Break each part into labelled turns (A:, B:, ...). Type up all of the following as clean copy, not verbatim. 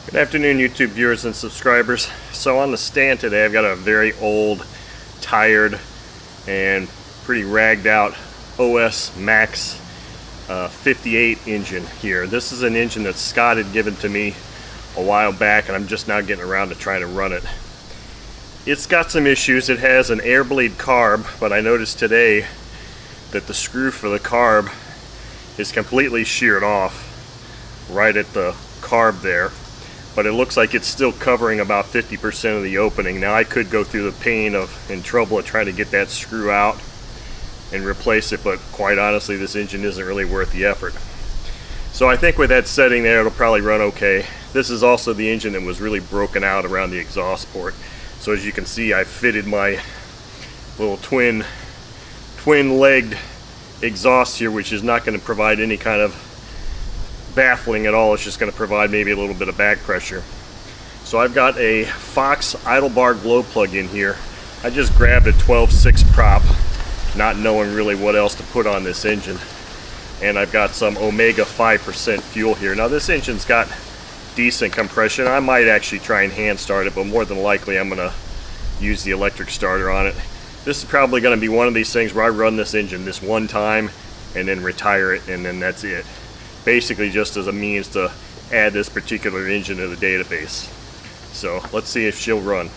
A: Good afternoon, YouTube viewers and subscribers. So on the stand today I've got a very old, tired, and pretty ragged out OS Max 58 engine here. This is an engine that Scott had given to me a while back, and I'm just now getting around to trying to run it. It's got some issues. It has an air bleed carb, but I noticed today that the screw for the carb is completely sheared off right at the carb there. But it looks like it's still covering about 50% of the opening. Now I could go through the pain and trouble of trying to get that screw out and replace it, but quite honestly this engine isn't really worth the effort. So I think with that setting there it'll probably run okay. This is also the engine that was really broken out around the exhaust port. So as you can see, I fitted my little twin-legged exhaust here, which is not going to provide any kind of baffling at all. It's just going to provide maybe a little bit of back pressure. So I've got a Fox idle bar glow plug in here. I just grabbed a 12.6 prop, not knowing really what else to put on this engine. And I've got some Omega 5% fuel here. Now this engine's got decent compression. I might actually try and hand start it, but more than likely I'm going to use the electric starter on it. This is probably going to be one of these things where I run this engine this one time and then retire it, and then that's it. Basically just as a means to add this particular engine to the database. So let's see if she'll run.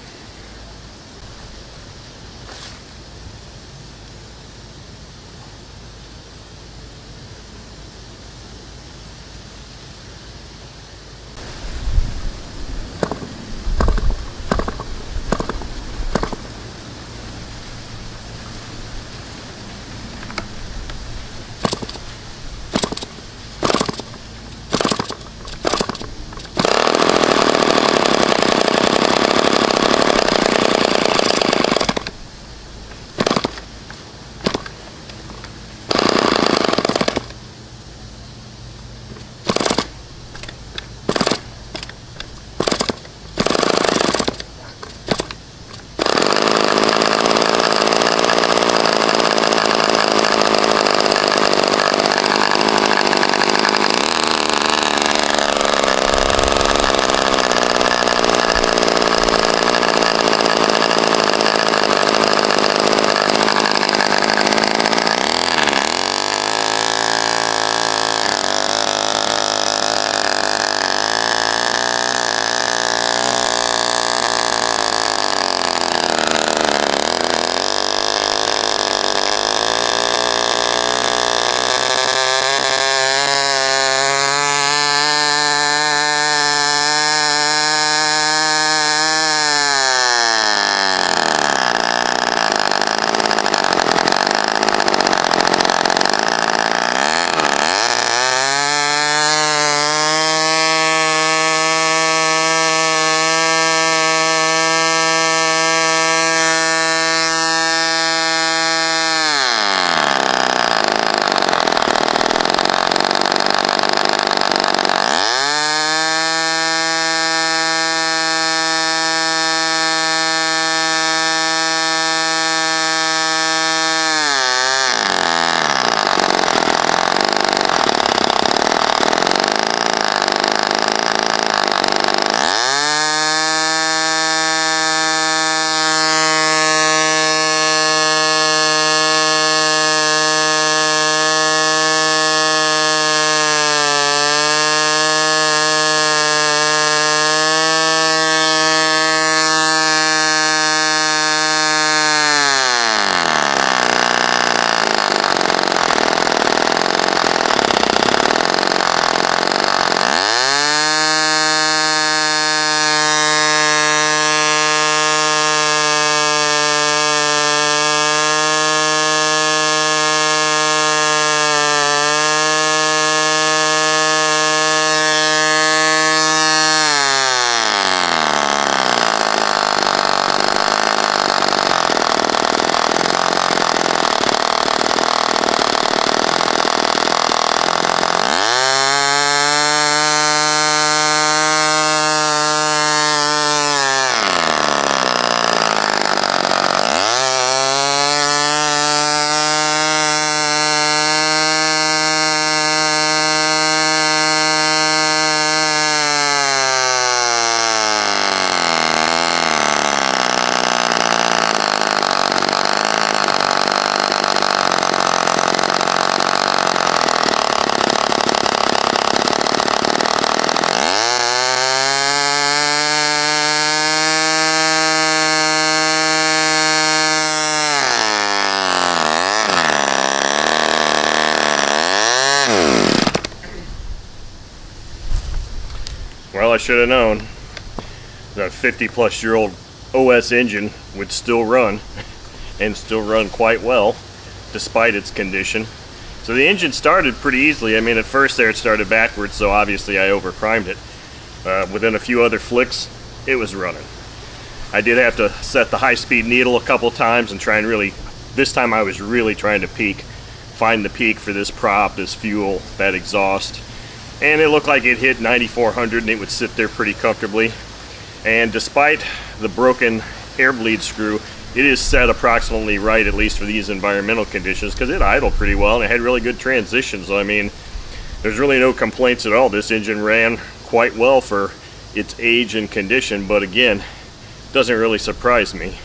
A: I should have known. The 50-plus-year-old OS engine would still run, and still run quite well, despite its condition. So the engine started pretty easily. I mean, at first there it started backwards, so obviously I overprimed it. Within a few other flicks, it was running. I did have to set the high-speed needle a couple times and try and really, this time I was really trying to find the peak for this prop, this fuel, that exhaust. And it looked like it hit 9400 and it would sit there pretty comfortably. And despite the broken air bleed screw, it is set approximately right, at least for these environmental conditions, because it idled pretty well and it had really good transition. So I mean, there's really no complaints at all. This engine ran quite well for its age and condition, but again, doesn't really surprise me.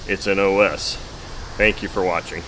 A: It's an OS. Thank you for watching.